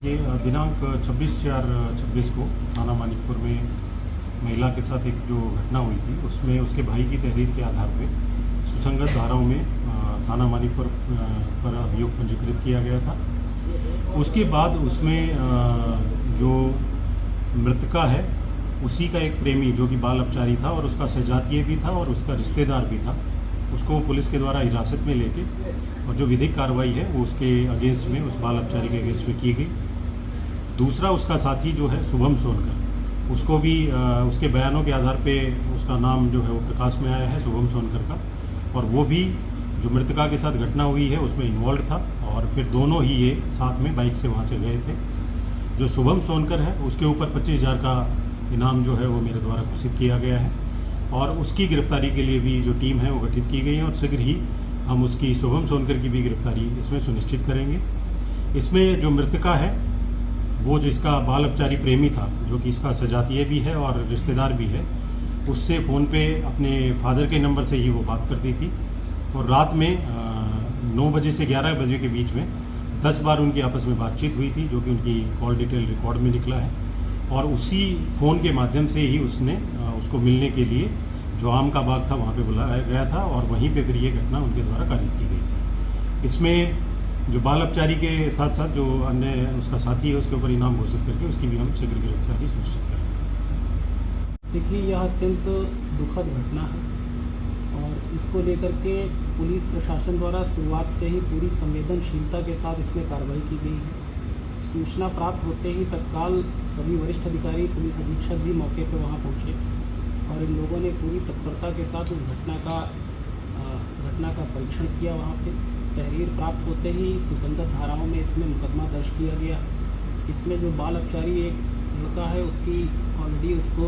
ये दिनांक 26/4/26 को थाना मानिकपुर में महिला के साथ एक जो घटना हुई थी उसमें उसके भाई की तहरीर के आधार पे सुसंगत धाराओं में थाना मानिकपुर पर अभियोग पंजीकृत किया गया था। उसके बाद उसमें जो मृतका है उसी का एक प्रेमी जो कि बाल अपचारी था और उसका सजातीय भी था और उसका रिश्तेदार भी था, उसको पुलिस के द्वारा हिरासत में लेके और जो विधिक कार्रवाई है वो उसके अगेंस्ट में, उस बाल अपचारी के अगेंस्ट में की गई। दूसरा उसका साथी जो है शुभम सोनकर, उसको भी उसके बयानों के आधार पे उसका नाम जो है वो प्रकाश में आया है शुभम सोनकर का, और वो भी जो मृतका के साथ घटना हुई है उसमें इन्वॉल्व था और फिर दोनों ही ये साथ में बाइक से वहाँ से गए थे। जो शुभम सोनकर है उसके ऊपर 25,000 का इनाम जो है वो मेरे द्वारा घोषित किया गया है और उसकी गिरफ्तारी के लिए भी जो टीम है वो गठित की गई है और शीघ्र ही हम उसकी शुभम सोनकर की भी गिरफ्तारी इसमें सुनिश्चित करेंगे। इसमें जो मृतका है वो जिसका बाल अपचारी प्रेमी था, जो कि इसका सजातीय भी है और रिश्तेदार भी है, उससे फ़ोन पे अपने फादर के नंबर से ही वो बात करती थी और रात में 9 बजे से 11 बजे के बीच में 10 बार उनकी आपस में बातचीत हुई थी, जो कि उनकी कॉल डिटेल रिकॉर्ड में निकला है और उसी फ़ोन के माध्यम से ही उसने उसको मिलने के लिए जो आम का बाग था वहाँ पे बुलाया गया था और वहीं पे फिर ये घटना उनके द्वारा कारित की गई थी। इसमें जो बाल अपचारी के साथ साथ जो अन्य उसका साथी है उसके ऊपर इनाम घोषित करके उसकी भी हम शीघ्र गिरफ्तारी सुनिश्चित करेंगे। देखिए, यह अत्यंत दुखद घटना है और इसको लेकर के पुलिस प्रशासन द्वारा शुरुआत से ही पूरी संवेदनशीलता के साथ इसमें कार्रवाई की गई है। सूचना प्राप्त होते ही तत्काल सभी वरिष्ठ अधिकारी, पुलिस अधीक्षक भी मौके पर वहां पहुंचे और इन लोगों ने पूरी तत्परता के साथ उस घटना का परीक्षण किया। वहां पे तहरीर प्राप्त होते ही सुसंगत धाराओं में इसमें मुकदमा दर्ज किया गया। इसमें जो बाल अपचारी एक लड़का है उसकी ऑलरेडी उसको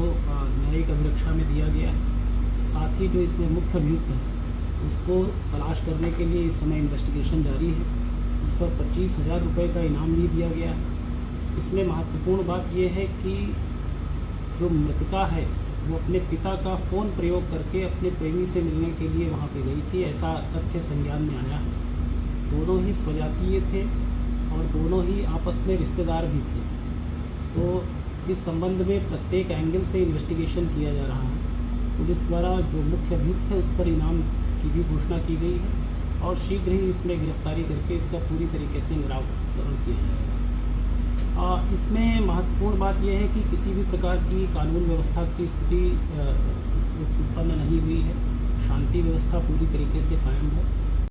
न्यायिक अभिरक्षा में दिया गया है। साथ ही जो इसमें मुख्य अभियुक्त है उसको तलाश करने के लिए इस समय इन्वेस्टिगेशन जारी है। इस पर 25,000 रुपये का इनाम भी दिया गया है। इसमें महत्वपूर्ण बात यह है कि जो मृतका है वो अपने पिता का फ़ोन प्रयोग करके अपने प्रेमी से मिलने के लिए वहाँ पे गई थी, ऐसा तथ्य संज्ञान में आया है। दोनों ही स्वजातीय थे और दोनों ही आपस में रिश्तेदार भी थे। तो इस संबंध में प्रत्येक एंगल से इन्वेस्टिगेशन किया जा रहा है। पुलिस द्वारा जो मुख्य अभियुक्त है उस पर इनाम की भी घोषणा की गई है और शीघ्र ही इसमें गिरफ्तारी करके इसका पूरी तरीके से निराकरण किया जाएगा। इसमें महत्वपूर्ण बात यह है कि किसी भी प्रकार की कानून व्यवस्था की स्थिति उत्पन्न नहीं हुई है। शांति व्यवस्था पूरी तरीके से कायम है।